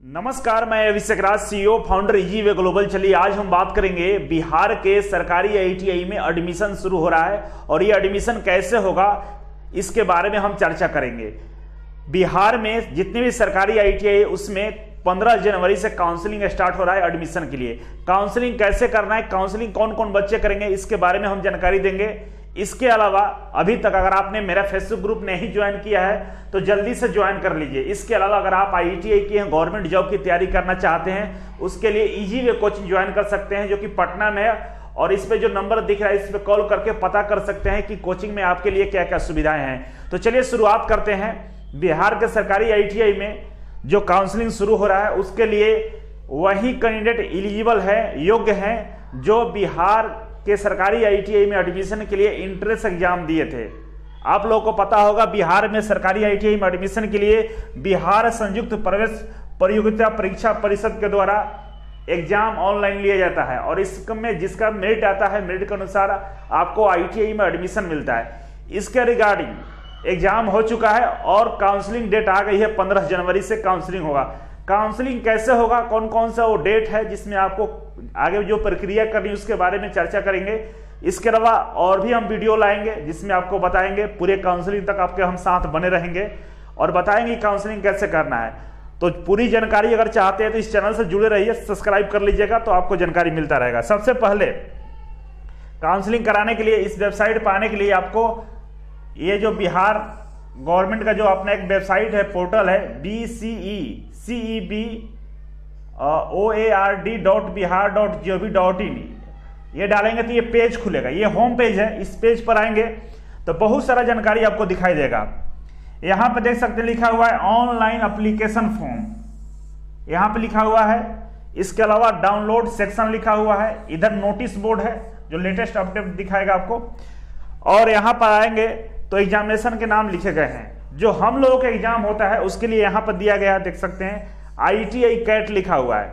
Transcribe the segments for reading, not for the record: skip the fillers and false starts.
नमस्कार, मैं अभिषेक राज, CEO founder इजीवे global. चलिए आज हम बात करेंगे बिहार के सरकारी आईटीआई में एडमिशन शुरू हो रहा है और ये एडमिशन कैसे होगा इसके बारे में हम चर्चा करेंगे। बिहार में जितने भी सरकारी आईटीआई उसमें 15 जनवरी से काउंसलिंग स्टार्ट हो रहा है एडमिशन के लिए। काउंसलिंग कैसे करना है, काउंसलिंग कौन कौन बच्चे करेंगे, इसके बारे में हम जानकारी देंगे। इसके अलावा अभी तक अगर आपने मेरा फेसबुक ग्रुप नहीं ज्वाइन किया है तो जल्दी से ज्वाइन कर लीजिए। इसके अलावा अगर आप आईटीआई की हैं, गवर्नमेंट जॉब की तैयारी करना चाहते हैं, उसके लिए इजीवे कोचिंग ज्वाइन कर सकते हैं जो कि पटना में है। और इस पे जो नंबर दिख रहा है इस पे कॉल करके पता कर सकते हैं कि कोचिंग में आपके लिए क्या क्या सुविधाएं हैं। तो चलिए शुरुआत करते हैं। बिहार के सरकारी आईटीआई में जो काउंसलिंग शुरू हो रहा है उसके लिए वही कैंडिडेट एलिजिबल है, योग्य हैं जो बिहार के सरकारी आईटीआई में एडमिशन के लिए एंट्रेंस एग्जाम दिए थे। आप लोगों को पता होगा बिहार में सरकारी आईटीआई में एडमिशन के लिए बिहार संयुक्त प्रवेश प्रतियोगिता परीक्षा परिषद के द्वारा एग्जाम ऑनलाइन लिया जाता है और इसमें जिसका मेरिट आता है, मेरिट के अनुसार आपको आईटीआई में एडमिशन मिलता है। इसके रिगार्डिंग एग्जाम हो चुका है और काउंसलिंग डेट आ गई है। 15 जनवरी से काउंसलिंग होगा। काउंसलिंग कैसे होगा, कौन कौन सा वो डेट है जिसमें आपको आगे जो प्रक्रिया करनी है उसके बारे में चर्चा करेंगे। इसके अलावा और भी हम वीडियो लाएंगे जिसमें आपको बताएंगे, पूरे काउंसलिंग तक आपके हम साथ बने रहेंगे और बताएंगे काउंसलिंग कैसे करना है। तो पूरी जानकारी अगर चाहते हैं तो इस चैनल से जुड़े रहिए, सब्सक्राइब कर लीजिएगा तो आपको जानकारी मिलता रहेगा। सबसे पहले काउंसलिंग कराने के लिए इस वेबसाइट पर आने के लिए आपको ये जो बिहार गवर्नमेंट का जो अपना एक वेबसाइट है, पोर्टल है BCECEBOARD.bihar.gov.in, ये डालेंगे तो ये पेज खुलेगा। ये होम पेज है। इस पेज पर आएंगे तो बहुत सारा जानकारी आपको दिखाई देगा। यहां पे देख सकते हैं लिखा हुआ है ऑनलाइन एप्लीकेशन फॉर्म, यहां पे लिखा हुआ है। इसके अलावा डाउनलोड सेक्शन लिखा हुआ है। इधर नोटिस बोर्ड है जो लेटेस्ट अपडेट दिखाएगा आपको। और यहां पर आएंगे तो एग्जामिनेशन के नाम लिखे गए हैं। जो हम लोगों का एग्जाम होता है उसके लिए यहां पर दिया गया है, देख सकते हैं ITI कैट लिखा हुआ है।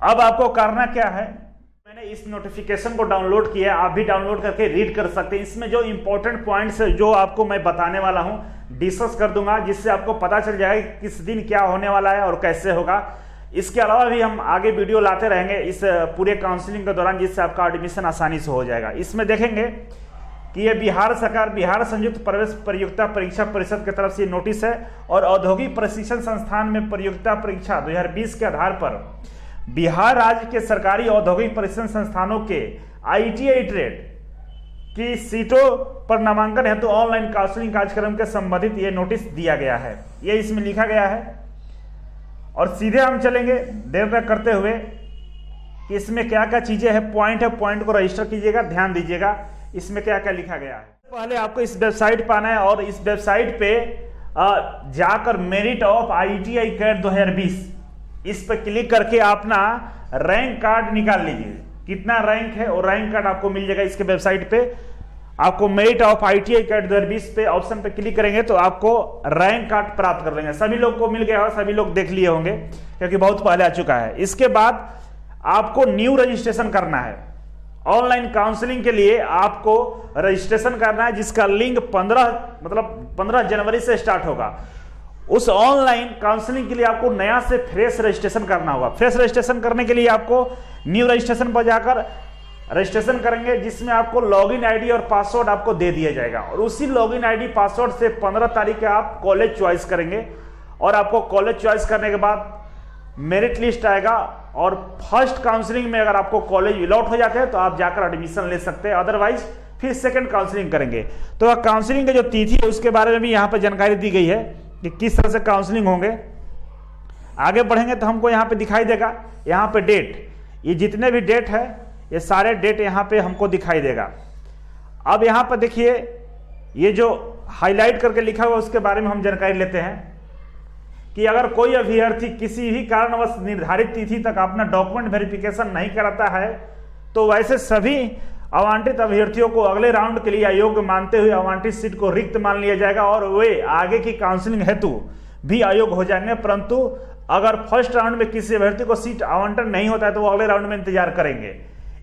अब आपको करना क्या है, मैंने इस नोटिफिकेशन को डाउनलोड किया है, आप भी डाउनलोड करके रीड कर सकते हैं। इसमें जो इंपॉर्टेंट पॉइंट्स है जो आपको मैं बताने वाला हूं, डिस्कस कर दूंगा, जिससे आपको पता चल जाएगा किस दिन क्या होने वाला है और कैसे होगा। इसके अलावा भी हम आगे वीडियो लाते रहेंगे इस पूरे काउंसलिंग के दौरान, जिससे आपका एडमिशन आसानी से हो जाएगा। इसमें देखेंगे कि ये बिहार सरकार, बिहार संयुक्त प्रवेश प्रतियोगिता परीक्षा परिषद की तरफ से नोटिस है और औद्योगिक प्रशिक्षण संस्थान में प्रतियोगिता परीक्षा 2020 के आधार पर बिहार राज्य के सरकारी औद्योगिक प्रशिक्षण संस्थानों के ITI ट्रेड की सीटों पर नामांकन हेतु ऑनलाइन काउंसलिंग कार्यक्रम के संबंधित ये नोटिस दिया गया है। ये इसमें लिखा गया है और सीधे हम चलेंगे देर तक करते हुए कि इसमें क्या क्या चीजें हैं। पॉइंट है, पॉइंट को रजिस्टर कीजिएगा, ध्यान दीजिएगा इसमें क्या क्या लिखा गया है। पहले आपको इस वेबसाइट पर आना है और इस वेबसाइट पे जाकर मेरिट ऑफ ITI कैट 2020 इस पर क्लिक करके अपना रैंक कार्ड निकाल लीजिए। कितना रैंक है और रैंक कार्ड आपको मिल जाएगा इसके वेबसाइट पे। आपको मेरिट ऑफ ITI कैट 2020 पे ऑप्शन पे क्लिक करेंगे तो आपको रैंक कार्ड प्राप्त कर लेंगे। सभी लोग को मिल गया हो, सभी लोग देख लिए होंगे क्योंकि बहुत पहले आ चुका है। इसके बाद आपको न्यू रजिस्ट्रेशन करना है। ऑनलाइन काउंसलिंग के लिए आपको रजिस्ट्रेशन करना है जिसका लिंक 15 जनवरी से स्टार्ट होगा। उस ऑनलाइन काउंसलिंग के लिए आपको नया से फ्रेश रजिस्ट्रेशन करना होगा। फ्रेश रजिस्ट्रेशन करने के लिए आपको न्यू रजिस्ट्रेशन पर जाकर रजिस्ट्रेशन करेंगे जिसमें आपको लॉगिन आईडी और पासवर्ड आपको दे दिया जाएगा और उसी लॉगिन आईडी पासवर्ड से 15 तारीख को आप कॉलेज चॉइस करेंगे और आपको कॉलेज चॉइस करने के बाद मेरिट लिस्ट आएगा और फर्स्ट काउंसलिंग में अगर आपको कॉलेज अलॉट हो जाते हैं तो आप जाकर एडमिशन ले सकते हैं। अदरवाइज फिर सेकंड काउंसलिंग करेंगे। तो काउंसलिंग की जो तिथि है उसके बारे में भी यहाँ पर जानकारी दी गई है कि किस तरह से काउंसलिंग होंगे। आगे बढ़ेंगे तो हमको यहाँ पे दिखाई देगा, यहाँ पे डेट, ये जितने भी डेट है ये सारे डेट यहाँ पे हमको दिखाई देगा। अब यहाँ पर देखिए ये जो हाईलाइट करके लिखा हुआ उसके बारे में हम जानकारी लेते हैं कि अगर कोई अभ्यर्थी किसी भी कारणवश निर्धारित तिथि तक अपना डॉक्यूमेंट वेरिफिकेशन नहीं कराता है तो वैसे सभी आवंटित अभ्यर्थियों को अगले राउंड के लिए अयोग्य मानते हुए आवंटित सीट को रिक्त मान लिया जाएगा और वे आगे की काउंसलिंग हेतु भी अयोग्य हो जाएंगे। परंतु अगर फर्स्ट राउंड में किसी अभ्यर्थी को सीट आवंटन नहीं होता है तो वो अगले राउंड में इंतजार करेंगे।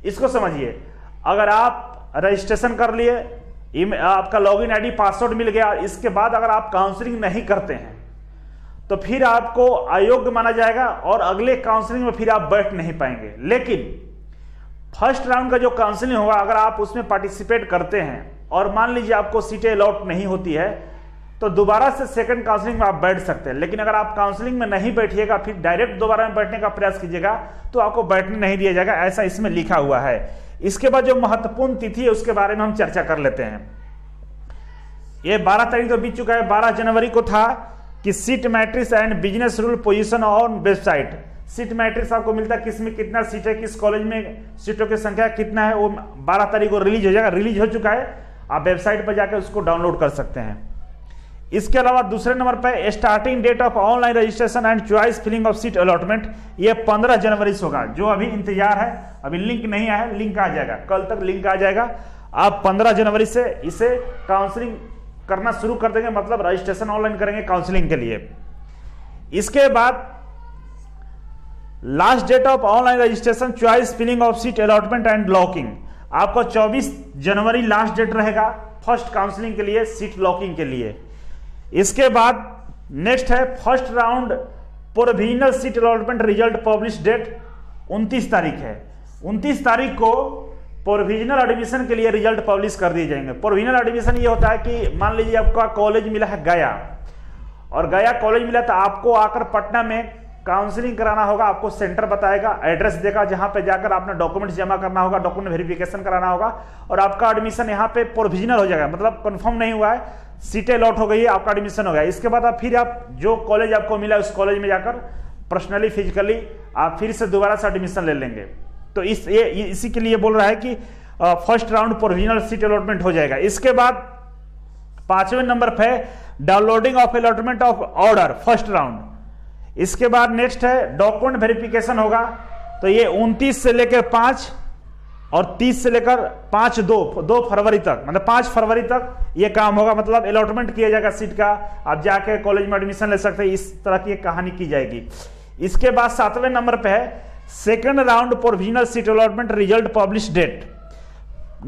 इसको समझिए, अगर आप रजिस्ट्रेशन कर लिए, आपका लॉगिन आईडी पासवर्ड मिल गया, इसके बाद अगर आप काउंसलिंग नहीं करते हैं तो फिर आपको अयोग्य माना जाएगा और अगले काउंसलिंग में फिर आप बैठ नहीं पाएंगे। लेकिन फर्स्ट राउंड का जो काउंसलिंग होगा, अगर आप उसमें पार्टिसिपेट करते हैं और मान लीजिए आपको सीटें अलॉट नहीं होती है, तो दोबारा से सेकंड काउंसलिंग में आप बैठ सकते हैं। लेकिन अगर आप काउंसलिंग में नहीं बैठिएगा, फिर डायरेक्ट दोबारा में बैठने का प्रयास कीजिएगा, तो आपको बैठने नहीं दिया जाएगा, ऐसा इसमें लिखा हुआ है। इसके बाद जो महत्वपूर्ण तिथि है उसके बारे में हम चर्चा कर लेते हैं। ये 12 तारीख तो बीत चुका है। 12 जनवरी को था कि seat matrix and business rule position on website. Seat matrix आपको मिलता है किसमें कितना सीट है, किस कॉलेज में सीटों की संख्या कितना है, वो 12 तारीख को रिलीज हो जाएगा। रिलीज हो चुका है, आप वेबसाइट पर जाकर उसको डाउनलोड कर सकते हैं। इसके अलावा दूसरे नंबर पर starting date of online registration and choice filling of seat allotment, ये 15 जनवरी से होगा। जो अभी इंतजार है, अभी लिंक नहीं आया है, लिंक आ जाएगा, कल तक लिंक आ जाएगा। आप 15 जनवरी से इसे काउंसलिंग करना शुरू कर देंगे, मतलब रजिस्ट्रेशन ऑनलाइन करेंगे काउंसलिंग के लिए। इसके बाद last date of online registration choice filling of seat allotment and locking, आपको 24 जनवरी लास्ट डेट रहेगा फर्स्ट काउंसलिंग के लिए, सीट लॉकिंग के लिए। इसके बाद नेक्स्ट है first round provisional seat allotment result publish date 29 तारीख है। 29 तारीख को प्रोविजनल एडमिशन के लिए रिजल्ट पब्लिश कर दिए जाएंगे। प्रोविजनल एडमिशन ये होता है कि मान लीजिए आपका कॉलेज मिला है गया, और गया कॉलेज मिला तो आपको आकर पटना में काउंसलिंग कराना होगा। आपको सेंटर बताएगा, एड्रेस देगा, जहां पे जाकर आपने डॉक्यूमेंट्स जमा करना होगा, डॉक्यूमेंट वेरिफिकेशन कराना होगा, और आपका एडमिशन यहाँ पे प्रोविजनल हो जाएगा, मतलब कंफर्म नहीं हुआ है, सीटें अलॉट हो गई है, आपका एडमिशन हो गया। इसके बाद आप फिर आप जो कॉलेज आपको मिला उस कॉलेज में जाकर पर्सनली फिजिकली आप फिर से दोबारा से एडमिशन ले लेंगे। तो इसी के लिए बोल रहा है कि first round provisional seat allotment हो जाएगा। इसके बाद 5वें नंबर पे downloading of allotment of order first round. इसके बाद नेक्स्ट है डॉक्यूमेंट वेरिफिकेशन होगा, तो ये 29 से लेकर 5 और 30 से लेकर 2 फरवरी तक, मतलब 5 फरवरी तक ये काम होगा, मतलब अलॉटमेंट किया जाएगा सीट का, आप जाके कॉलेज में एडमिशन ले सकते हैं। इस तरह की कहानी की जाएगी। इसके बाद 7वें नंबर पे है second round provisional seat allotment result publish date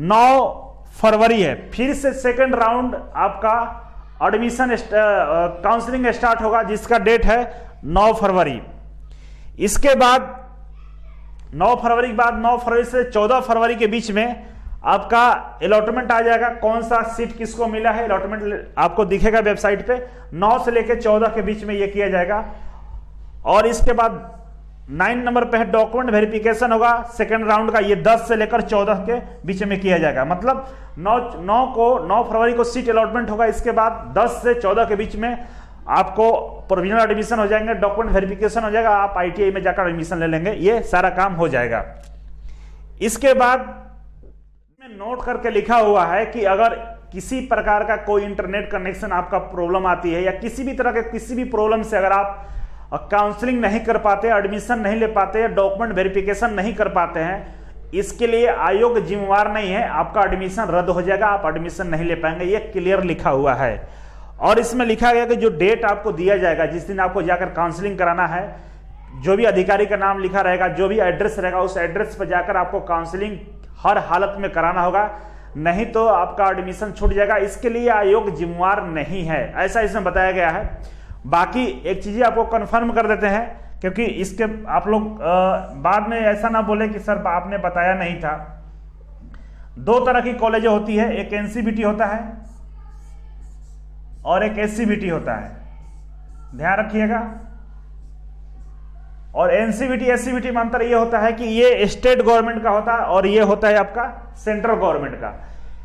9 फरवरी है। फिर से सेकंड राउंड आपका एडमिशन काउंसलिंग स्टार्ट होगा, जिसका डेट है 9 फरवरी। इसके बाद 9 फरवरी के बाद 9 फरवरी से 14 फरवरी के बीच में आपका अलॉटमेंट आ जाएगा, कौन सा सीट किसको मिला है अलॉटमेंट आपको दिखेगा वेबसाइट पे। 9 से लेकर 14 के बीच में यह किया जाएगा। और इसके बाद 9 नंबर पे है डॉक्यूमेंट वेरिफिकेशन होगा सेकंड राउंड का, ये 10 से लेकर 14 के बीच में किया जाएगा, मतलब 9 फरवरी को सीट अलॉटमेंट होगा। इसके बाद 10 से 14 के बीच में आपको प्रोविजनल एडमिशन हो जाएंगे, डॉक्यूमेंट वेरिफिकेशन हो जाएगा, आप आईटीआई में जाकर एडमिशन ले लेंगे, ये सारा काम हो जाएगा। इसके बाद में नोट करके लिखा हुआ है कि अगर किसी प्रकार का कोई इंटरनेट कनेक्शन आपका प्रॉब्लम आती है, या किसी भी तरह के किसी भी प्रॉब्लम से अगर आप काउंसलिंग नहीं कर पाते, एडमिशन नहीं ले पाते, डॉक्यूमेंट वेरिफिकेशन नहीं कर पाते हैं, इसके लिए आयोग जिम्मेवार नहीं है, आपका एडमिशन रद्द हो जाएगा, आप एडमिशन नहीं ले पाएंगे, ये क्लियर लिखा हुआ है। और इसमें लिखा गया कि जो डेट आपको दिया जाएगा, जिस दिन आपको जाकर काउंसलिंग कराना है, जो भी अधिकारी का नाम लिखा रहेगा, जो भी एड्रेस रहेगा, उस एड्रेस पर जाकर आपको काउंसलिंग हर हालत में कराना होगा, नहीं तो आपका एडमिशन छूट जाएगा। इसके लिए आयोग जिम्मेवार नहीं है, ऐसा इसमें बताया गया है। बाकी एक चीजें आपको कंफर्म कर देते हैं, क्योंकि इसके आप लोग बाद में ऐसा ना बोले कि सर आपने बताया नहीं था। 2 तरह की कॉलेजें होती है, एक एनसीबीटी होता है और एक एससीबीटी होता है, ध्यान रखिएगा। और एनसीबीटी एससीबीटी में अंतर यह होता है कि ये स्टेट गवर्नमेंट का होता है और ये होता है आपका सेंट्रल गवर्नमेंट का।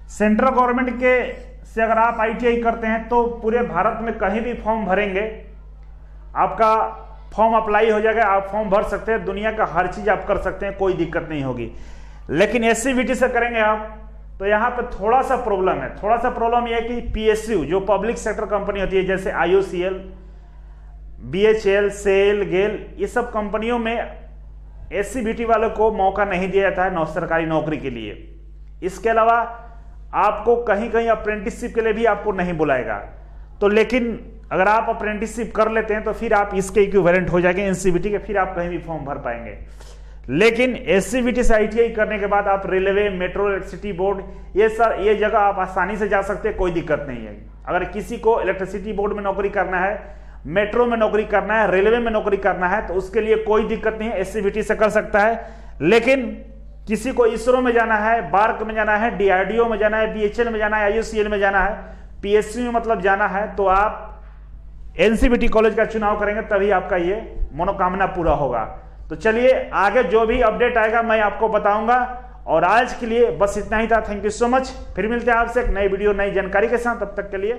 सेंट्रल गवर्नमेंट के से अगर आप आईटीआई करते हैं तो पूरे भारत में कहीं भी फॉर्म भरेंगे, आपका फॉर्म अप्लाई हो जाएगा, आप फॉर्म भर सकते हैं, दुनिया का हर चीज आप कर सकते हैं, कोई दिक्कत नहीं होगी। लेकिन एससीबीटी से करेंगे आप तो यहाँ पे थोड़ा सा प्रॉब्लम है। थोड़ा सा प्रॉब्लम यह है कि पीएसयू जो पब्लिक सेक्टर कंपनी होती है, जैसे आईओसीएल, बीएचएल, सेल, गेल, ये सब कंपनियों में एससीबीटी वालों को मौका नहीं दिया जाता है सरकारी नौकरी के लिए। इसके अलावा आपको कहीं कहीं अप्रेंटिसशिप के लिए भी आपको नहीं बुलाएगा। तो लेकिन अगर आप अप्रेंटिसशिप कर लेते हैं तो फिर आप इसके इक्विवेलेंट हो जाएंगे एनसीबीटी के, फिर आप कहीं भी फॉर्म भर पाएंगे। लेकिन एससीबीटी से आईटीआई करने के बाद आप रेलवे, मेट्रो, इलेक्ट्रिसिटी बोर्ड, ये जगह आप आसानी से जा सकते हैं, कोई दिक्कत नहीं है। अगर किसी को इलेक्ट्रिसिटी बोर्ड में नौकरी करना है, मेट्रो में नौकरी करना है, रेलवे में नौकरी करना है, तो उसके लिए कोई दिक्कत नहीं है, एससीबीटी से कर सकता है। लेकिन किसी को इसरो में जाना है, बार्क में जाना है, डीआरडीओ में जाना है, बीएचएल में जाना है, आईयूसीएल में जाना है, पीएससी में मतलब जाना है, तो आप एनसीबीटी कॉलेज का चुनाव करेंगे, तभी आपका ये मनोकामना पूरा होगा। तो चलिए आगे जो भी अपडेट आएगा मैं आपको बताऊंगा, और आज के लिए बस इतना ही था। Thank you so much. फिर मिलते हैं आपसे एक नई वीडियो नई जानकारी के साथ, तब तक के लिए